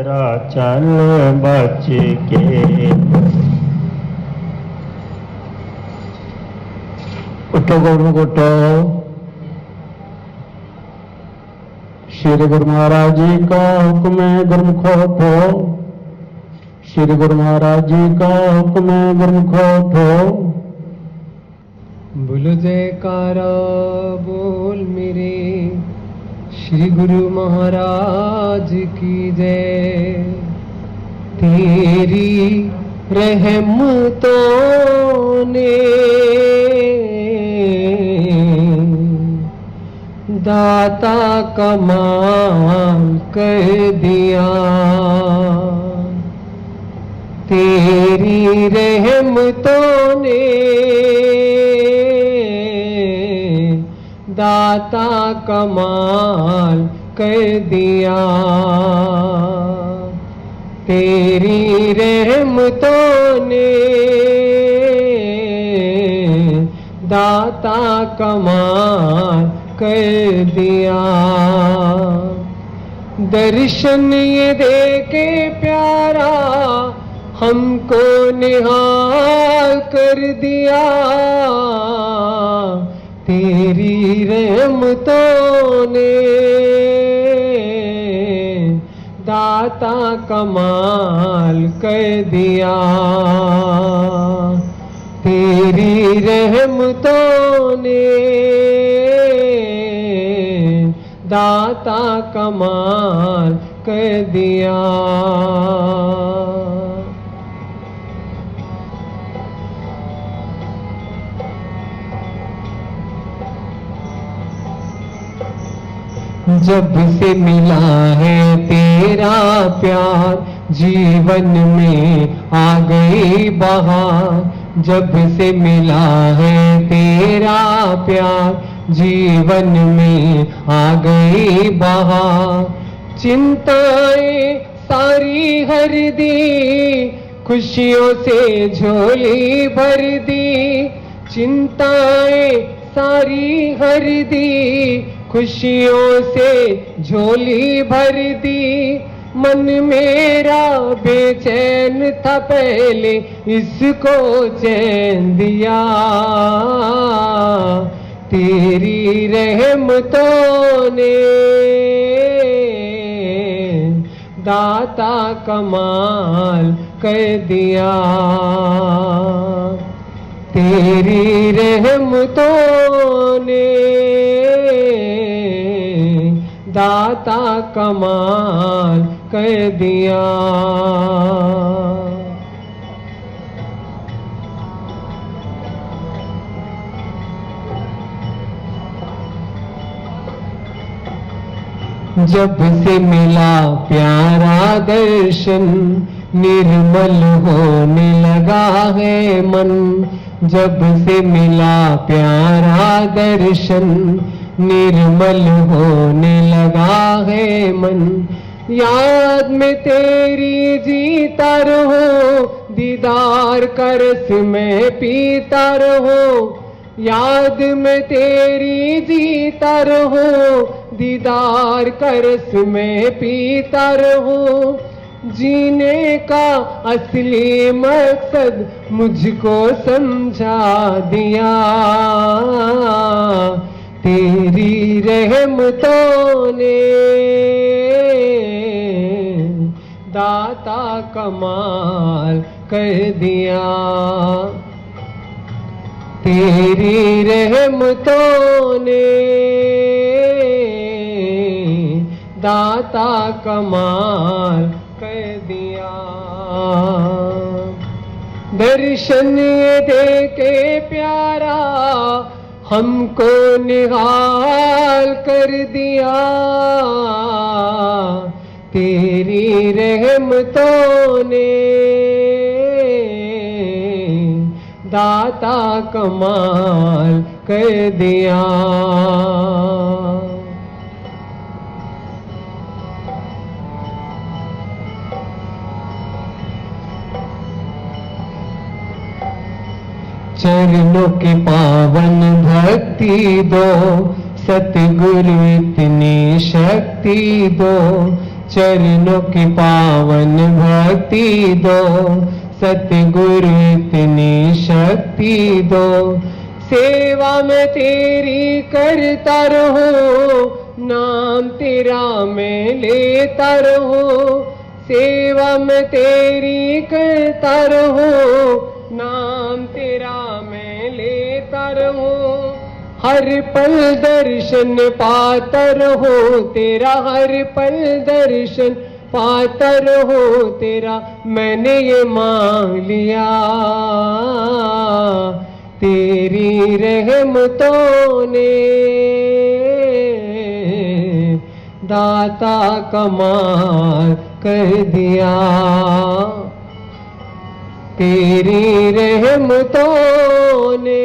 तेरा चल बच के। उठो गुरमुख उठो। श्री गुरु महाराज जी का हुक्म है गुरमुखो उठो। श्री गुरु महाराज जी का हुक्म है गुरमुखो उठो। बोलो जयकारा बोल मेरे श्री गुरु महाराज की जय। तेरी रहमतों ने दाता कमाल कर दिया। तेरी रहमतों ने दाता कमाल कर दिया। तेरी रहमतों ने दाता कमाल कर दिया। दर्शन ये दे के प्यारा हमको निहाल कर दिया। तेरी रहमतों ने दाता कमाल कर दिया। तेरी रहमतों ने दाता कमाल कर दिया। जब से मिला है तेरा प्यार जीवन में आ गई बहार। जब से मिला है तेरा प्यार जीवन में आ गई बहार। चिंताएं सारी हर दी खुशियों से झोली भर दी। चिंताएं सारी हर दी खुशियों से झोली भर दी। मन मेरा बेचैन था पहले इसको चैन दिया। तेरी रहमतों ने दाता कमाल कर दिया। तेरी रहमतों ने दाता कमाल कर दिया। जब से मिला प्यारा दर्शन निर्मल होने लगा है मन। जब से मिला प्यारा दर्शन निर्मल होने लगा है मन। याद में तेरी जीता रहो दीदार का रस में पीता रहो। याद में तेरी जीता रहो दीदार का रस में पीता रहो। जीने का असली मकसद मुझको समझा दिया। तेरी रहमतों ने दाता कमाल कर दिया। तेरी रहमतों ने दाता कमाल कर दिया। दर्शन ये दे के प्यारा हमको निहाल कर दिया। तेरी रहमतों ने दाता कमाल कर दिया। चरणों की पावन भक्ति दो सतगुरु इतनी शक्ति दो। चरणों की पावन भक्ति दो, सतगुरु इतनी शक्ति दो। सेवा में तेरी करता रहूं, नाम तेरा मैं लेता रहूं। सेवा में तेरी करता रहूं, नाम तेरा मैं लेता रहूं। हर पल दर्शन पाता रहो तेरा, हर पल दर्शन पाता रहो तेरा। मैंने ये मांग लिया तेरी रहमतों ने, दाता कमाल कर दिया। तेरी रहमतों ने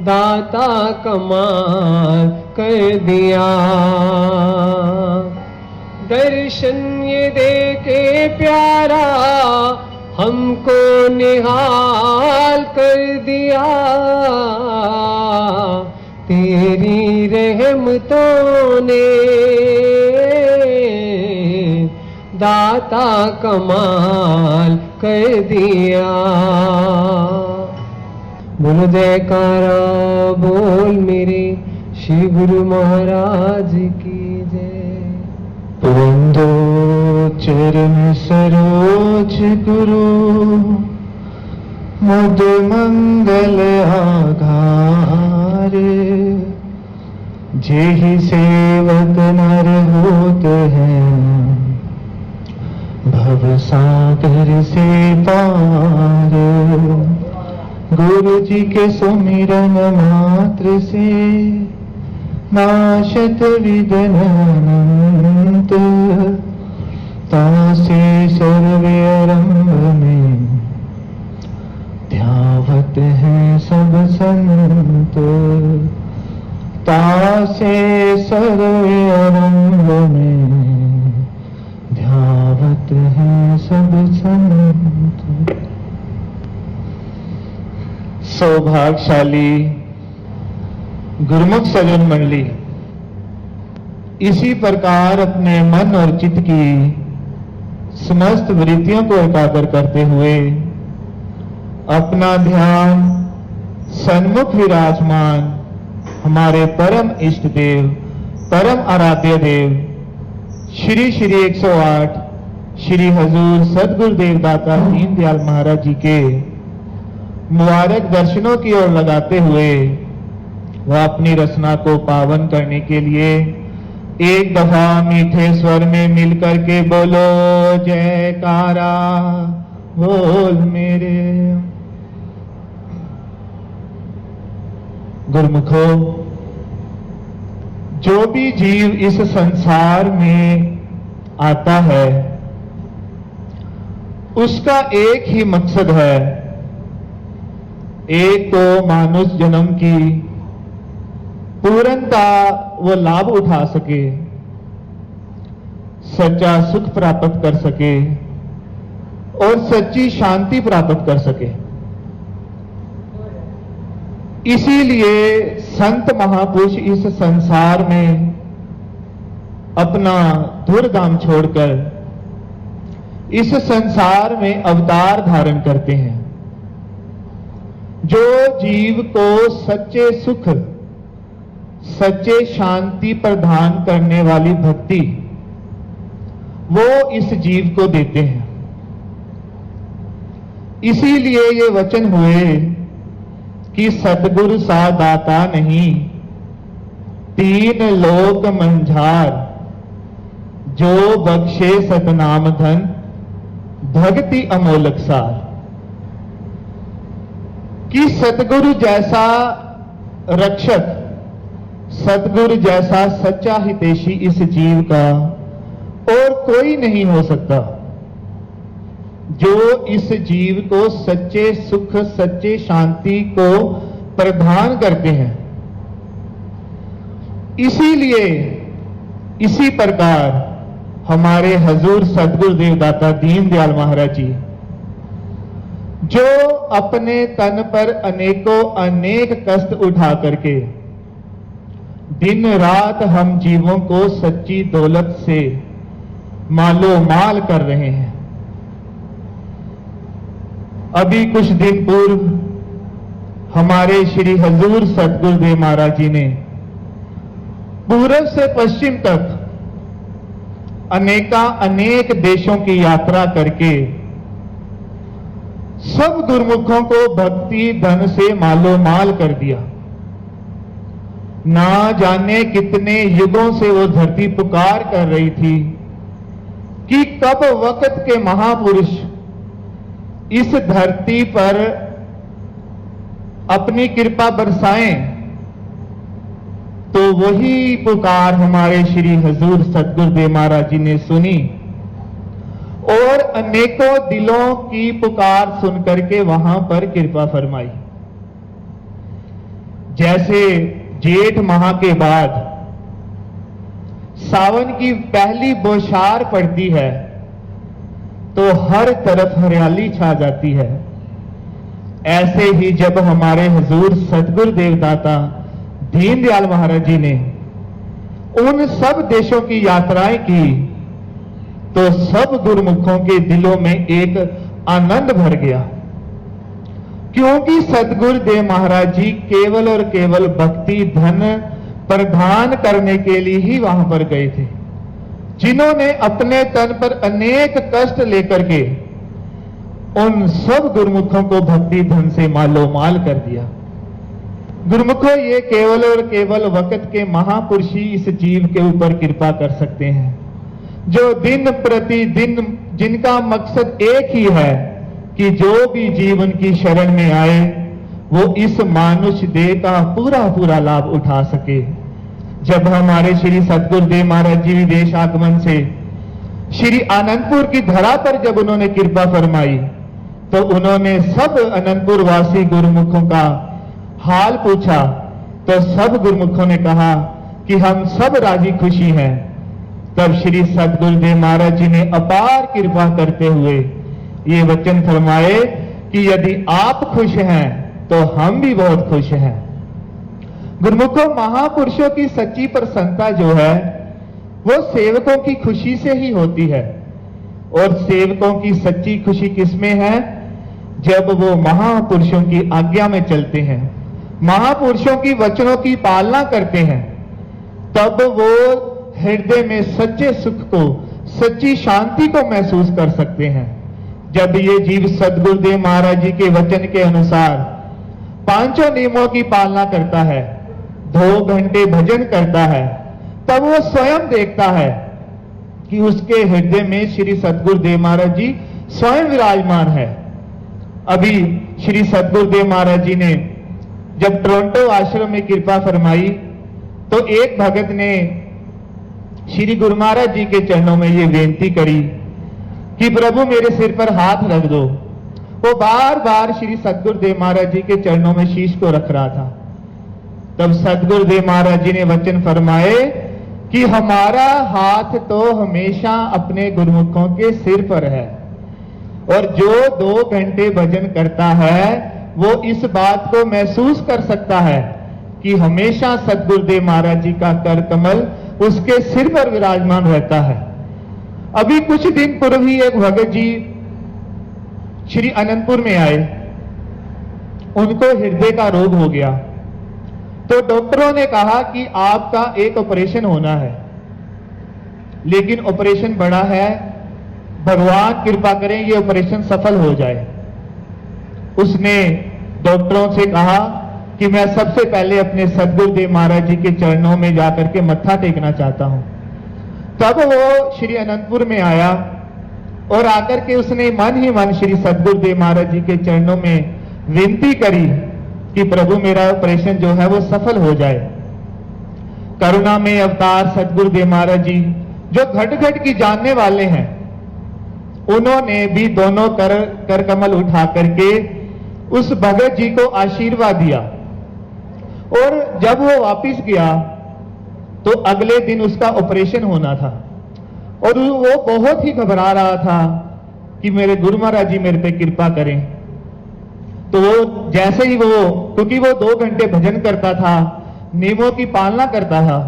दाता कमाल कर दिया। दर्शन ये दे के प्यारा हमको निहाल कर दिया। तेरी रहमतों ने दाता कमाल कर दिया। बोलो जयकारा बोल मेरे श्री गुरु महाराज की जय। वंदो चरण सरोज गुरु, मद मंगल आधार। जेहि सेवक नर होत हैं, भव सागर से पार। गुरु जी के सुमिरन मात्र से, नाशत विघ्न अनंत। तासे सर्वे आरंभ में, ध्यावत है सब संत। तासे सर्वे आरंभ में, ध्यावत है सब संत। सौभाग्यशाली गुरुमुख सज्जन मंडली इसी प्रकार अपने मन और चित्त की समस्त वृत्तियों को एकाग्र करते हुए अपना ध्यान सन्मुख विराजमान हमारे परम इष्ट देव, परम आराध्य देव श्री श्री 108 श्री हजूर सदगुरुदेव दाता दीनदयाल महाराज जी के मुबारक दर्शनों की ओर लगाते हुए वह अपनी रचना को पावन करने के लिए एक दफा मीठे स्वर में मिलकर के बोलो जयकारा बोल मेरे। गुरुमुखो, जो भी जीव इस संसार में आता है उसका एक ही मकसद है, एक तो मानुष जन्म की पूर्णता वो लाभ उठा सके, सच्चा सुख प्राप्त कर सके और सच्ची शांति प्राप्त कर सके। इसीलिए संत महापुरुष इस संसार में अपना धूर्धाम छोड़कर इस संसार में अवतार धारण करते हैं। जो जीव को सच्चे सुख, सच्चे शांति प्रदान करने वाली भक्ति वो इस जीव को देते हैं। इसीलिए ये वचन हुए कि सतगुरु सा दाता नहीं, तीन लोक मंझार। जो बख्शे सतनाम धन, भक्ति अमोलक सार। कि सतगुरु जैसा रक्षक, सतगुरु जैसा सच्चा हितैषी इस जीव का और कोई नहीं हो सकता, जो इस जीव को सच्चे सुख, सच्चे शांति को प्रदान करते हैं। इसीलिए इसी प्रकार हमारे हजूर सदगुरुदेव दाता दीनदयाल महाराज जी, जो अपने तन पर अनेकों अनेक कष्ट उठा करके दिन रात हम जीवों को सच्ची दौलत से मालो माल कर रहे हैं। अभी कुछ दिन पूर्व हमारे श्री हजूर सतगुरुदेव महाराज जी ने पूर्व से पश्चिम तक अनेक देशों की यात्रा करके सब गुरुमुखों को भक्ति धन से मालो माल कर दिया। ना जाने कितने युगों से वो धरती पुकार कर रही थी कि कब वक्त के महापुरुष इस धरती पर अपनी कृपा बरसाएं। तो वही पुकार हमारे श्री हजूर सतगुरुदेव महाराज जी ने सुनी और अनेकों दिलों की पुकार सुनकर के वहां पर कृपा फरमाई। जैसे जेठ माह के बाद सावन की पहली बौछार पड़ती है तो हर तरफ हरियाली छा जाती है, ऐसे ही जब हमारे हुजूर सतगुरुदेव दाता दीनदयाल महाराज जी ने उन सब देशों की यात्राएं की तो सब गुरुमुखों के दिलों में एक आनंद भर गया, क्योंकि सतगुरुदेव महाराज जी केवल और केवल भक्ति धन प्रदान करने के लिए ही वहां पर गए थे। जिन्होंने अपने तन पर अनेक कष्ट लेकर के उन सब गुरुमुखों को भक्ति धन से मालो माल कर दिया। गुरुमुखों, ये केवल और केवल वक्त के महापुरुष ही इस जीव के ऊपर कृपा कर सकते हैं, जो दिन प्रतिदिन जिनका मकसद एक ही है कि जो भी जीवन की शरण में आए वो इस मानुष देह का पूरा पूरा लाभ उठा सके। जब हमारे श्री सतगुरुदेव महाराज जी विदेश आगमन से श्री आनंदपुर की धरा पर जब उन्होंने कृपा फरमाई तो उन्होंने सब अनंतपुर वासी गुरुमुखों का हाल पूछा तो सब गुरुमुखों ने कहा कि हम सब राजी खुशी हैं। तब श्री सतगुरुदेव महाराज जी ने अपार कृपा करते हुए ये वचन फरमाए कि यदि आप खुश हैं तो हम भी बहुत खुश हैं। गुरुमुखों, महापुरुषों की सच्ची प्रसन्नता जो है वो सेवकों की खुशी से ही होती है, और सेवकों की सच्ची खुशी किसमें है? जब वो महापुरुषों की आज्ञा में चलते हैं, महापुरुषों की वचनों की पालना करते हैं, तब वो हृदय में सच्चे सुख को, सच्ची शांति को महसूस कर सकते हैं। जब ये जीव सतगुरुदेव महाराज जी के वचन के अनुसार पांचों नियमों की पालना करता है, 2 घंटे भजन करता है, तब वो स्वयं देखता है कि उसके हृदय में श्री सतगुरुदेव महाराज जी स्वयं विराजमान है। अभी श्री सतगुरुदेव महाराज जी ने जब टोरंटो आश्रम में कृपा फरमाई तो एक भगत ने श्री गुरु महाराज जी के चरणों में ये बेनती करी कि प्रभु मेरे सिर पर हाथ रख दो। वो बार बार श्री सतगुरुदेव महाराज जी के चरणों में शीश को रख रहा था। तब सतगुरुदेव महाराज जी ने वचन फरमाए कि हमारा हाथ तो हमेशा अपने गुरुमुखों के सिर पर है, और जो 2 घंटे भजन करता है वो इस बात को महसूस कर सकता है कि हमेशा सतगुरुदेव महाराज जी का कर कमल उसके सिर पर विराजमान रहता है। अभी कुछ दिन पूर्व ही एक भगत जी श्री अनंतपुर में आए, उनको हृदय का रोग हो गया, तो डॉक्टरों ने कहा कि आपका एक ऑपरेशन होना है, लेकिन ऑपरेशन बड़ा है, भगवान कृपा करें ये ऑपरेशन सफल हो जाए। उसने डॉक्टरों से कहा कि मैं सबसे पहले अपने सतगुरुदेव महाराज जी के चरणों में जाकर के मत्था टेकना चाहता हूं। तब वो श्री अनंतपुर में आया और आकर के उसने मन ही मन श्री सतगुरुदेव महाराज जी के चरणों में विनती करी कि प्रभु मेरा ऑपरेशन जो है वो सफल हो जाए। करुणा में अवतार सतगुरुदेव महाराज जी जो घट घट की जानने वाले हैं, उन्होंने भी दोनों कर कमल उठा करके उस भगत जी को आशीर्वाद दिया, और जब वो वापिस गया तो अगले दिन उसका ऑपरेशन होना था, और वो बहुत ही घबरा रहा था कि मेरे गुरु महाराज जी मेरे पे कृपा करें। तो वो जैसे ही वो, क्योंकि वो 2 घंटे भजन करता था, नियमों की पालना करता था।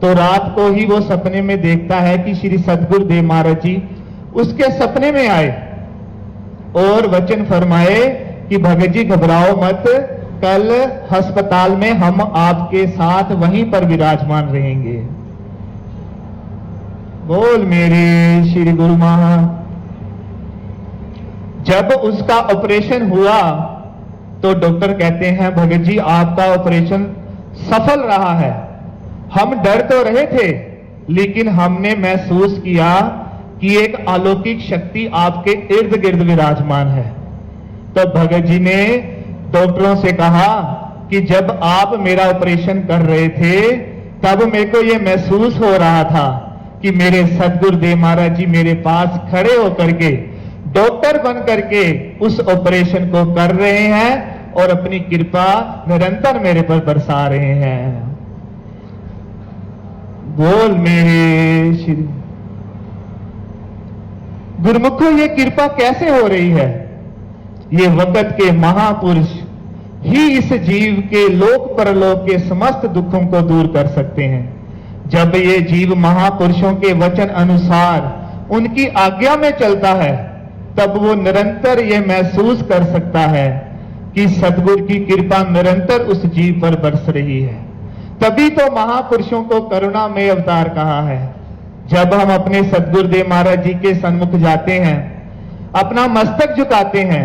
तो रात को ही वो सपने में देखता है कि श्री सद्गुरुदेव महाराज जी उसके सपने में आए और वचन फरमाए कि भगत जी घबराओ मत, कल अस्पताल में हम आपके साथ वहीं पर विराजमान रहेंगे। बोल मेरे श्री गुरु महा। जब उसका ऑपरेशन हुआ तो डॉक्टर कहते हैं भगत जी आपका ऑपरेशन सफल रहा है। हम डर तो रहे थे लेकिन हमने महसूस किया कि एक अलौकिक शक्ति आपके इर्द गिर्द विराजमान है। तो भगत जी ने डॉक्टरों से कहा कि जब आप मेरा ऑपरेशन कर रहे थे तब मेरे को यह महसूस हो रहा था कि मेरे सद्गुरुदेव महाराज जी मेरे पास खड़े होकर के डॉक्टर बन करके उस ऑपरेशन को कर रहे हैं और अपनी कृपा निरंतर मेरे पर बरसा रहे हैं। बोल मेरे श्री गुरुमुखो, ये कृपा कैसे हो रही है? ये वक़्त के महापुरुष ही इस जीव के लोक परलोक के समस्त दुखों को दूर कर सकते हैं। जब ये जीव महापुरुषों के वचन अनुसार उनकी आज्ञा में चलता है तब वो निरंतर ये महसूस कर सकता है कि सद्गुरु की कृपा निरंतर उस जीव पर बरस रही है। तभी तो महापुरुषों को करुणा में अवतार कहा है। जब हम अपने सद्गुरुदेव महाराज जी के सन्मुख जाते हैं, अपना मस्तक झुकाते हैं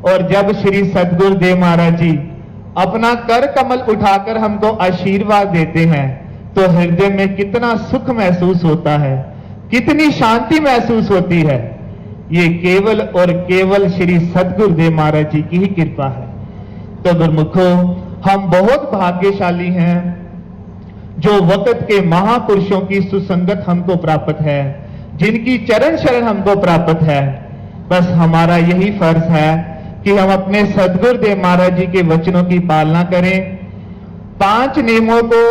और जब श्री सद्गुरुदेव महाराज जी अपना कर कमल उठाकर हमको आशीर्वाद देते हैं तो हृदय में कितना सुख महसूस होता है, कितनी शांति महसूस होती है। ये केवल और केवल श्री सद्गुरुदेव महाराज जी की ही कृपा है। तो गुरुमुखो, हम बहुत भाग्यशाली हैं जो वक़्त के महापुरुषों की सुसंगत हमको प्राप्त है, जिनकी चरण शरण हमको प्राप्त है। बस हमारा यही फर्ज है कि हम अपने सद्गुरुदेव महाराज जी के वचनों की पालना करें, 5 नियमों को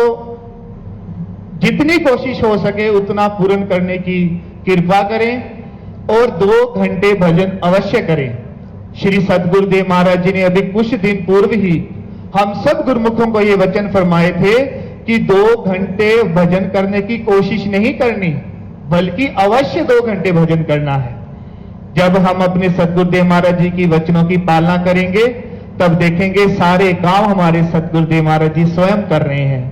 जितनी कोशिश हो सके उतना पूर्ण करने की कृपा करें और 2 घंटे भजन अवश्य करें। श्री सद्गुरुदेव महाराज जी ने अभी कुछ दिन पूर्व ही हम सब गुरुमुखों को ये वचन फरमाए थे कि 2 घंटे भजन करने की कोशिश नहीं करनी, बल्कि अवश्य 2 घंटे भजन करना है। जब हम अपने सद्गुरुदेव महाराज जी की वचनों की पालना करेंगे तब देखेंगे सारे काम हमारे सद्गुरुदेव महाराज जी स्वयं कर रहे हैं।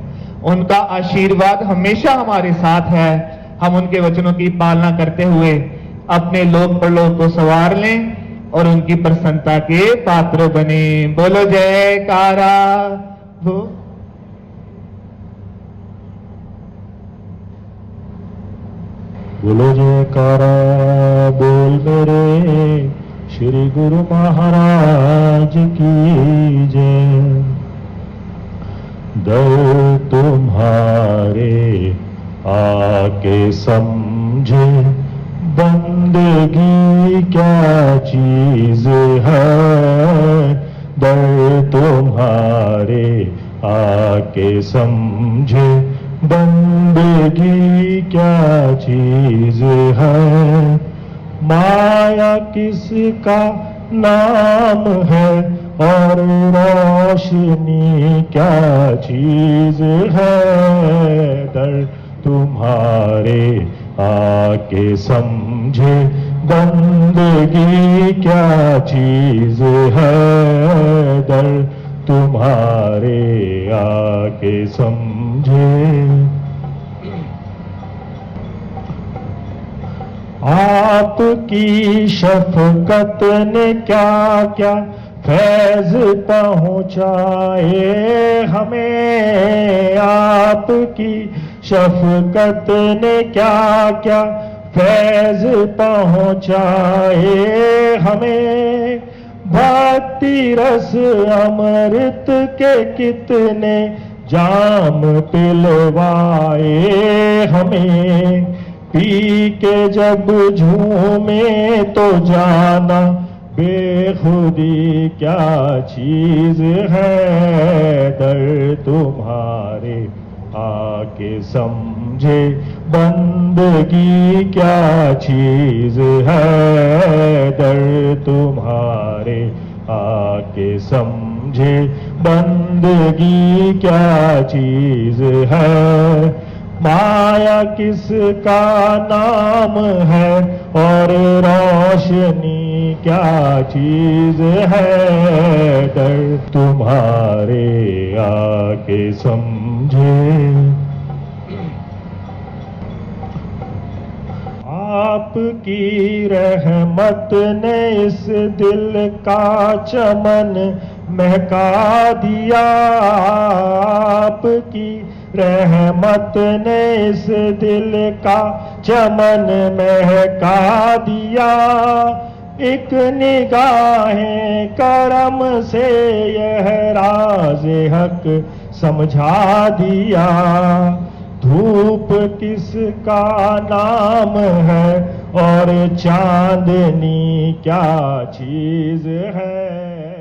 उनका आशीर्वाद हमेशा हमारे साथ है। हम उनके वचनों की पालना करते हुए अपने लोक परलोक को संवार लें और उनकी प्रसन्नता के पात्र बने। बोलो जयकारा। बोलो जयकारा बोल मेरे श्री गुरु महाराज की जय। दर तुम्हारे आके समझे बंदगी क्या चीज है। दर तुम्हारे आके समझे बंदगी क्या चीज है। माया किसका नाम है और रोशनी क्या चीज है। दर तुम्हारे आके समझे बंदगी क्या चीज है। दर तुम्हारे आके समझे। आपकी शफकत ने क्या क्या फैज पहुँचाए हमें। आपकी शफकत ने क्या क्या फैज पहुँचाए हमें। भक्ति रस अमृत के कितने जाम पिलवाए हमें। पी के जब झूमे तो जाना बेखुदी क्या चीज है। दर तुम्हारे आके समझे बंदगी क्या चीज है। दर तुम्हारे आके समझे बंदगी क्या चीज है, माया किसका नाम है, और रोशनी क्या चीज है, डर तुम्हारे आके समझे। आपकी रहमत ने इस दिल का चमन महका दिया, आपकी रहमत ने इस दिल का चमन महका दिया, एक निगाहे करम से यह राज हक समझा दिया, धूप किसका नाम है, और चांदनी क्या चीज है।